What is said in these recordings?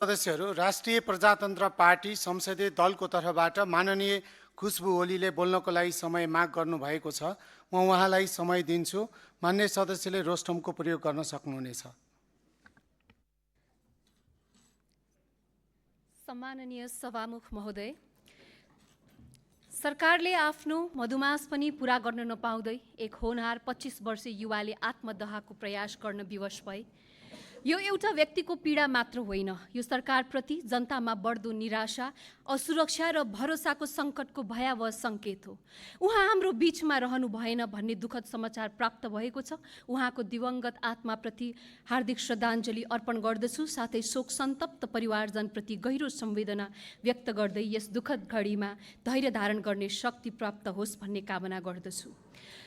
सदस्यहरू राष्ट्रिय प्रजातन्त्र पार्टी संसदीय दलको तर्फबाट माननीय खुशबु ओलीले बोल्नको लागि समय माग गर्नुभएको छ। म उहाँलाई समय दिन्छु। मान्य सदस्यले रोस्टमको प्रयोग गर्न सक्नुहुनेछ। सम्माननीय सभामुख महोदय, सरकारले आफ्नो मधुमास पनि पूरा गर्न नपाउँदै एक होनहार 25 वर्षीय युवाले आत्मदहको प्रयास गर्न विवश भए। यो एउटा व्यक्तिको पीडा मात्र होइन, यो सरकारप्रति जनतामा बढ्दो निराशा, असुरक्षा र भरोसाको सङ्कटको भयावह सङ्केत हो। उहाँ हाम्रो बीचमा रहनु भएन भन्ने दुःखद समाचार प्राप्त भएको छ। उहाँको दिवंगत आत्माप्रति हार्दिक श्रद्धाञ्जली अर्पण गर्दछु। साथै शोक सन्तप्त परिवारजनप्रति गहिरो संवेदना व्यक्त गर्दै यस दुःखद घडीमा धैर्य धारण गर्ने शक्ति प्राप्त होस् भन्ने कामना गर्दछु।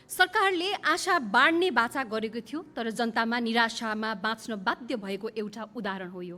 सरकारले आशा बाँड्ने बाचा गरेको थियो, तर जनतामा निराशामा बाँच्न बाध्य भएको एउटा उदाहरण हो यो।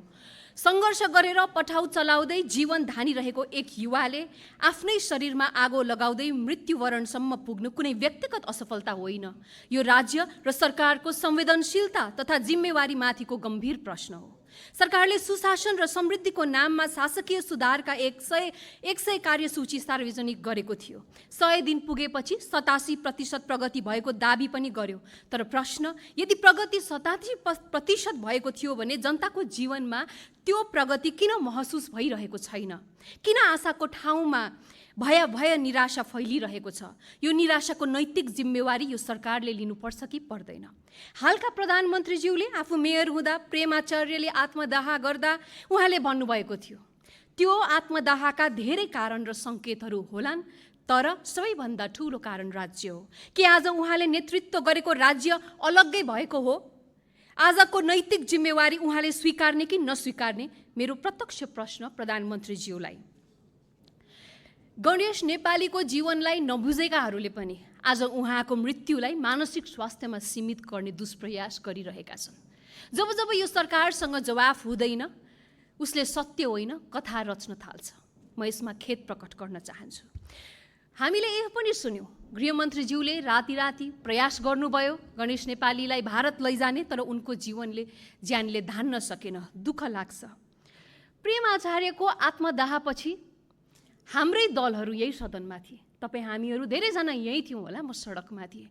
सङ्घर्ष गरेर पठाउ चलाउँदै जीवन धानिरहेको एक युवाले आफ्नै शरीरमा आगो लगाउँदै मृत्युवरणसम्म पुग्नु कुनै व्यक्तिगत असफलता होइन, यो राज्य र सरकारको संवेदनशीलता तथा जिम्मेवारीमाथिको गम्भीर प्रश्न हो। सरकारले सुशासन र समृद्धिको नाममा शासकीय सुधारका 100 कार्यसूची सार्वजनिक गरेको थियो। 100 दिन पुगेपछि 87% प्रगति भएको दाबी पनि गर्यो। तर प्रश्न, यदि प्रगति 87% भएको थियो भने जनताको जीवनमा त्यो प्रगति किन महसुस भइरहेको छैन? किन आशाको ठाउँमा भय निराशा फैलिरहेको छ? यो निराशाको नैतिक जिम्मेवारी यो सरकारले लिनुपर्छ कि पर्दैन? हालका प्रधानमन्त्रीज्यूले आफू मेयर हुँदा प्रेम आचार्यले आत्मदाह गर्दा उहाँले भन्नुभएको थियो, त्यो आत्मदाहका धेरै कारण र सङ्केतहरू होलान्, तर सबैभन्दा ठुलो कारण राज्य हो। कि आज उहाँले नेतृत्व गरेको राज्य अलग्गै भएको हो? आजको नैतिक जिम्मेवारी उहाँले स्वीकार्ने कि नस्वीकार्ने? मेरो प्रत्यक्ष प्रश्न प्रधानमन्त्रीज्यूलाई। गणेश नेपालीको जीवनलाई नबुझेकाहरूले पनि आज उहाँको मृत्युलाई मानसिक स्वास्थ्यमा सीमित गर्ने दुष्प्रयास गरिरहेका छन्। जब जब यो सरकारसँग जवाफ हुँदैन, उसले सत्य होइन कथा रच्न थाल्छ। म यसमा खेद प्रकट गर्न चाहन्छु। हामीले यो पनि सुन्यौँ, गृहमन्त्रीज्यूले राति प्रयास गर्नुभयो गणेश नेपालीलाई भारत लैजाने, तर उनको ज्यानले धान्न सकेन। दुःख लाग्छ। प्रेम आचार्यको आत्मदाहपछि हाम्रै दलहरू यही सदनमा थिए। तपाईँ हामीहरू धेरैजना यहीँ थियौँ होला, म सडकमा थिएँ।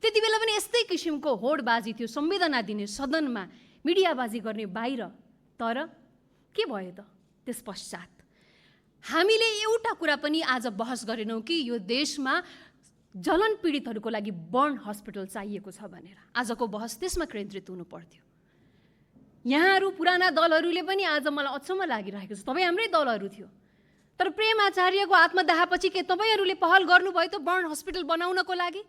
त्यति बेला पनि यस्तै किसिमको होडबाजी थियो, संवेदना दिने सदनमा मिडियाबाजी गर्ने बाहिर। तर के भयो त त्यस पश्चात? हामीले एउटा कुरा पनि आज बहस गरेनौँ कि यो देशमा जलन पीडितहरूको लागि बर्न हस्पिटल चाहिएको छ भनेर। आजको बहस त्यसमा केन्द्रित हुनु पर्थ्यो। यहाँहरू पुराना दलहरूले पनि आज मलाई अचम्म लागिरहेको छ, तपाईँ हाम्रै दलहरू थियो, तर प्रेम आचार्यको आत्मदाहपछि के तपाईँहरूले पहल गर्नुभयो त बर्न हस्पिटल बनाउनको लागि?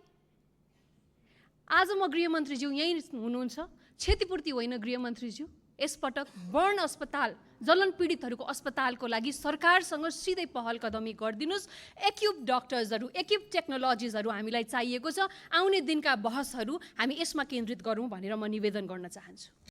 आज म गृहमन्त्रीज्यू यहीँ हुनुहुन्छ, क्षतिपूर्ति होइन गृहमन्त्रीज्यू, यसपटक बर्न अस्पताल, जलन पीडितहरूको अस्पतालको लागि सरकारसँग सिधै पहल कदमी गरिदिनुहोस्। एक्युप डक्टर्सहरू, एक्युप टेक्नोलोजिजहरू हामीलाई चाहिएको छ। आउने दिनका बहसहरू हामी यसमा केन्द्रित गरौँ भनेर म निवेदन गर्न चाहन्छु।